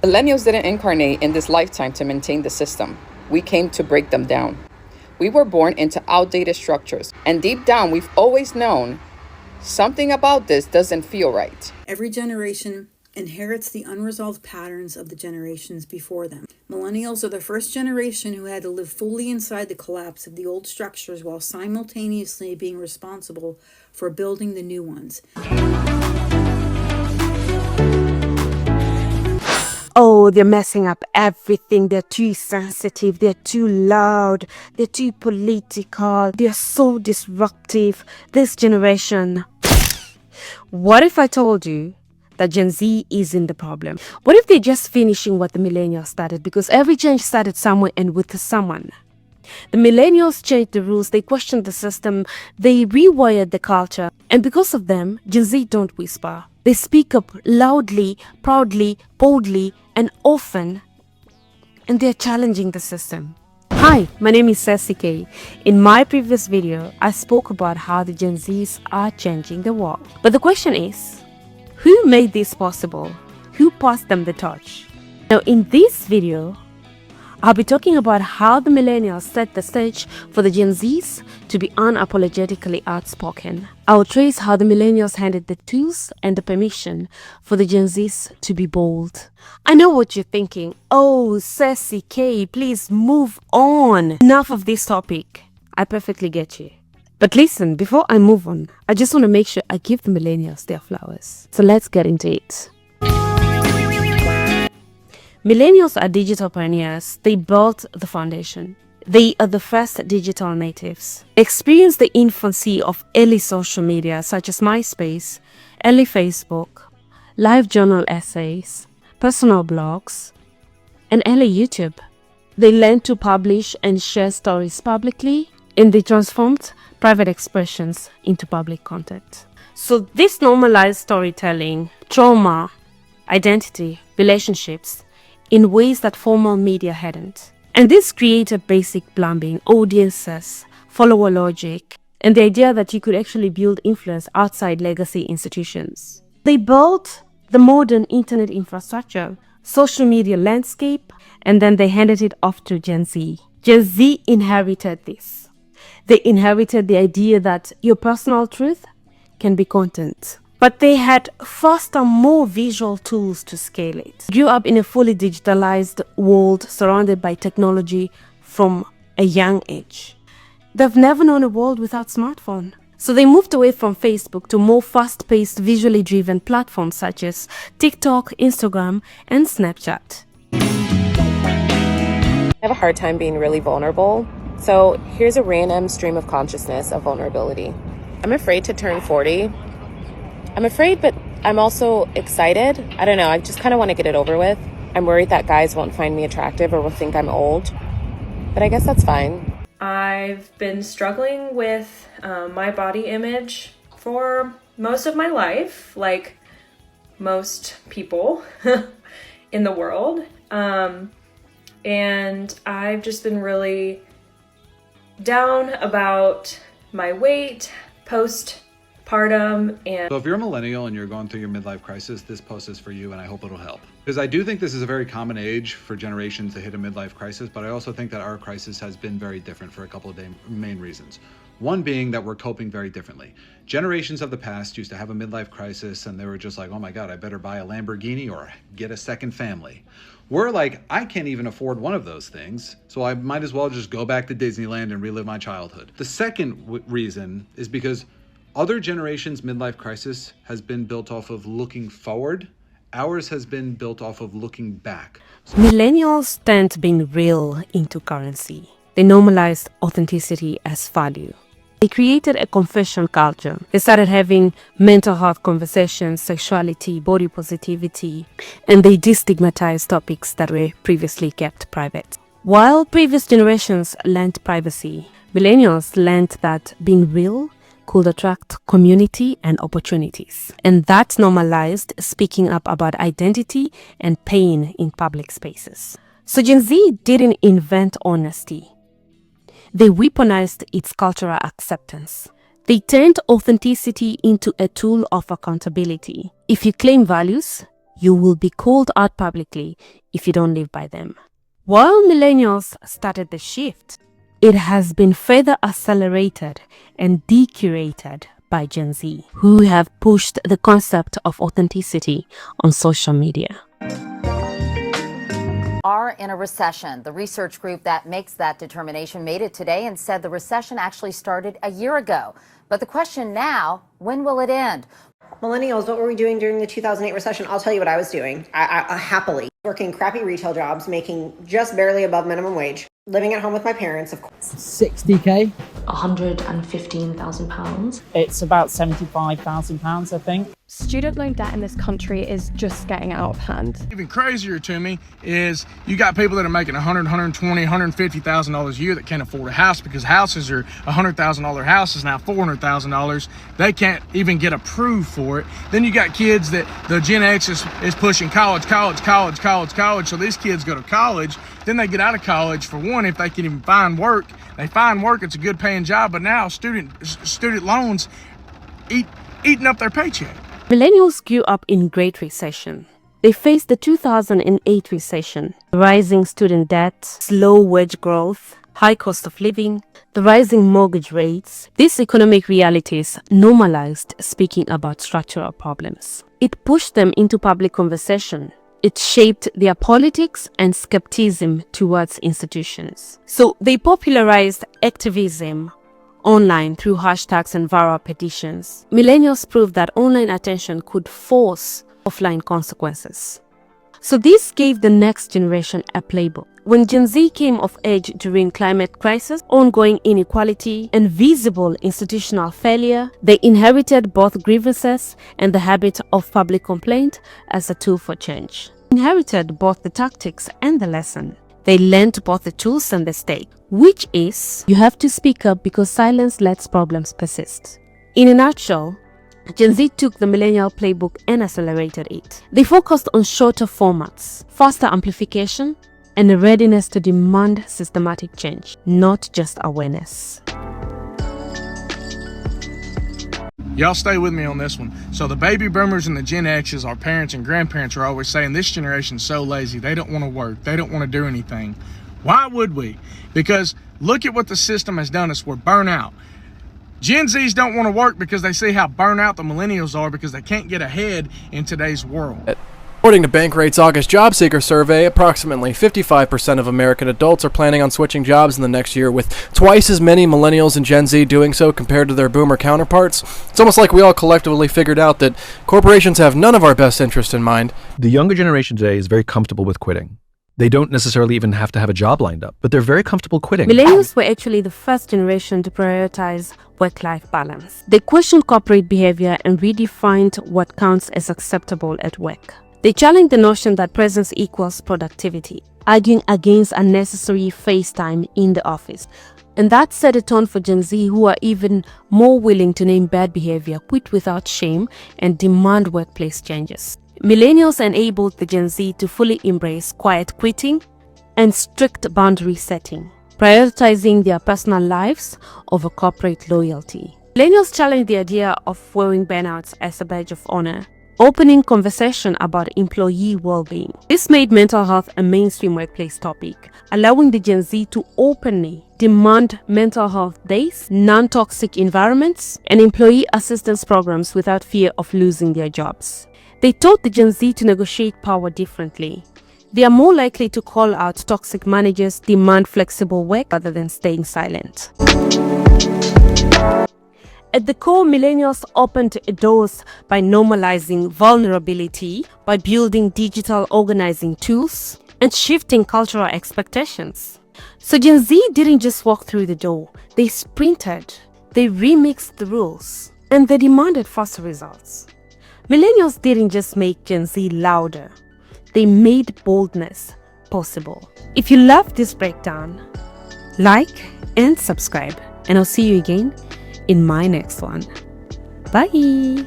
Millennials didn't incarnate in this lifetime to maintain the system. We came to break them down. We were born into outdated structures, and deep down, we've always known something about this doesn't feel right. Every generation inherits the unresolved patterns of the generations before them. Millennials are the first generation who had to live fully inside the collapse of the old structures while simultaneously being responsible for building the new ones. Oh, they're messing up everything. They're too sensitive. They're too loud. They're too political. They're so disruptive. This generation. What if I told you that Gen Z isn't the problem? What if they're just finishing what the millennials started? Because every change started somewhere and with someone. The millennials changed the rules, they questioned the system, they rewired the culture. And because of them, Gen Z don't whisper. They speak up loudly, proudly, boldly, and often. And they're challenging the system. Hi, my name is Cecy K. In my previous video, I spoke about how the Gen Zs are changing the world. But the question is, who made this possible? Who passed them the torch? Now in this video, I'll be talking about how the millennials set the stage for the Gen Zs to be unapologetically outspoken. I'll trace how the millennials handed the tools and the permission for the Gen Zs to be bold. I know what you're thinking. Oh, Cecy K, please move on. Enough of this topic. I perfectly get you. But listen, before I move on, I just want to make sure I give the millennials their flowers. So let's get into it. Millennials are digital pioneers. They built the foundation. They are the first digital natives. Experienced the infancy of early social media such as MySpace, early Facebook, live journal essays, personal blogs, and early YouTube. They learned to publish and share stories publicly, and they transformed private expressions into public content. So this normalized storytelling, trauma, identity, relationships, in ways that formal media hadn't. And this created basic plumbing, audiences, follower logic, and the idea that you could actually build influence outside legacy institutions. They built the modern internet infrastructure, social media landscape, and then they handed it off to Gen Z. Gen Z inherited this. They inherited the idea that your personal truth can be content. But they had faster, more visual tools to scale it. Grew up in a fully digitalized world surrounded by technology from a young age. They've never known a world without smartphone. So they moved away from Facebook to more fast-paced, visually driven platforms such as TikTok, Instagram, and Snapchat. I have a hard time being really vulnerable. So here's a random stream of consciousness of vulnerability. I'm afraid to turn 40. I'm afraid, but I'm also excited. I don't know. I just kind of want to get it over with. I'm worried that guys won't find me attractive or will think I'm old. But I guess that's fine. I've been struggling with my body image for most of my life, like most people in the world. And I've just been really down about my weight, postpartum, and So if you're a millennial and you're going through your midlife crisis, this post is for you, and I hope it'll help. Because I do think this is a very common age for generations to hit a midlife crisis, but I also think that our crisis has been very different for a couple of main reasons. One being that we're coping very differently. Generations of the past used to have a midlife crisis and they were just like, oh my God, I better buy a Lamborghini or get a second family. We're like, I can't even afford one of those things, so I might as well just go back to Disneyland and relive my childhood. The second reason is because other generations' midlife crisis has been built off of looking forward. Ours has been built off of looking back. Millennials tend being real into currency. They normalized authenticity as value. They created a confession culture. They started having mental health conversations, sexuality, body positivity, and they destigmatized topics that were previously kept private. While previous generations learned privacy, millennials learned that being real could attract community and opportunities. And that normalized speaking up about identity and pain in public spaces. So Gen Z didn't invent honesty. They weaponized its cultural acceptance. They turned authenticity into a tool of accountability. If you claim values, You will be called out publicly if you don't live by them. While millennials started the shift, it has been further accelerated and decurated by Gen Z, who have pushed the concept of authenticity on social media. Are in a recession. The research group that makes that determination made it today and said the recession actually started a year ago. But the question now, when will it end? Millennials, what were we doing during the 2008 recession? I'll tell you what I was doing. I happily working crappy retail jobs, making just barely above minimum wage, living at home with my parents, of course. Cecy K. £115,000. It's about £75,000, I think. Student loan debt in this country is just getting out of hand. Even crazier to me is you got people that are making $100,000, $120,000, $150,000 a year that can't afford a house because houses are $100,000 houses now $400,000. They can't even get approved for it. Then you got kids that the Gen X is pushing college. So these kids go to college. Then they get out of college, for one, if they can even find work. They find work, it's a good paying job, but now student loans eating up their paycheck. Millennials grew up in Great Recession. They faced the 2008 recession, rising student debt, slow wage growth, high cost of living, the rising mortgage rates. These economic realities normalized speaking about structural problems. It pushed them into public conversation. It shaped their politics and skepticism towards institutions. So they popularized activism online through hashtags and viral petitions. Millennials proved that online attention could force offline consequences. So this gave the next generation a playbook. When Gen Z came of age during climate crisis, ongoing inequality, and visible institutional failure, they inherited both grievances and the habit of public complaint as a tool for change. Inherited both the tactics and the lesson. They learned both the tools and the stake, which is, you have to speak up because silence lets problems persist. In a nutshell, Gen Z took the millennial playbook and accelerated it. They focused on shorter formats, faster amplification, and a readiness to demand systematic change, not just awareness. Y'all stay with me on this one. So the baby boomers and the Gen X's, our parents and grandparents, are always saying this generation's so lazy. They don't want to work. They don't want to do anything. Why would we? Because look at what the system has done us. We're burnout. Gen Zs don't want to work because they see how burnout the millennials are because they can't get ahead in today's world. According to Bankrate's August job seeker survey, approximately 55% of American adults are planning on switching jobs in the next year, with twice as many millennials and Gen Z doing so compared to their boomer counterparts. It's almost like we all collectively figured out that corporations have none of our best interest in mind. The younger generation today is very comfortable with quitting. They don't necessarily even have to have a job lined up, but they're very comfortable quitting. Millennials were actually the first generation to prioritize work-life balance. They questioned corporate behavior and redefined what counts as acceptable at work. They challenged the notion that presence equals productivity, arguing against unnecessary face time in the office. And that set a tone for Gen Z, who are even more willing to name bad behavior, quit without shame, and demand workplace changes. Millennials enabled the Gen Z to fully embrace quiet quitting and strict boundary setting, prioritizing their personal lives over corporate loyalty. Millennials challenged the idea of wearing burnouts as a badge of honor, opening conversation about employee well-being. This made mental health a mainstream workplace topic, allowing the Gen Z to openly demand mental health days, non-toxic environments, and employee assistance programs without fear of losing their jobs. They taught the Gen Z to negotiate power differently. They are more likely to call out toxic managers, demand flexible work rather than staying silent. At the core, millennials opened doors by normalizing vulnerability, by building digital organizing tools, and shifting cultural expectations. So Gen Z didn't just walk through the door, they sprinted, they remixed the rules, and they demanded faster results. Millennials didn't just make Gen Z louder, they made boldness possible. If you love this breakdown, like and subscribe, and I'll see you again in my next one. Bye!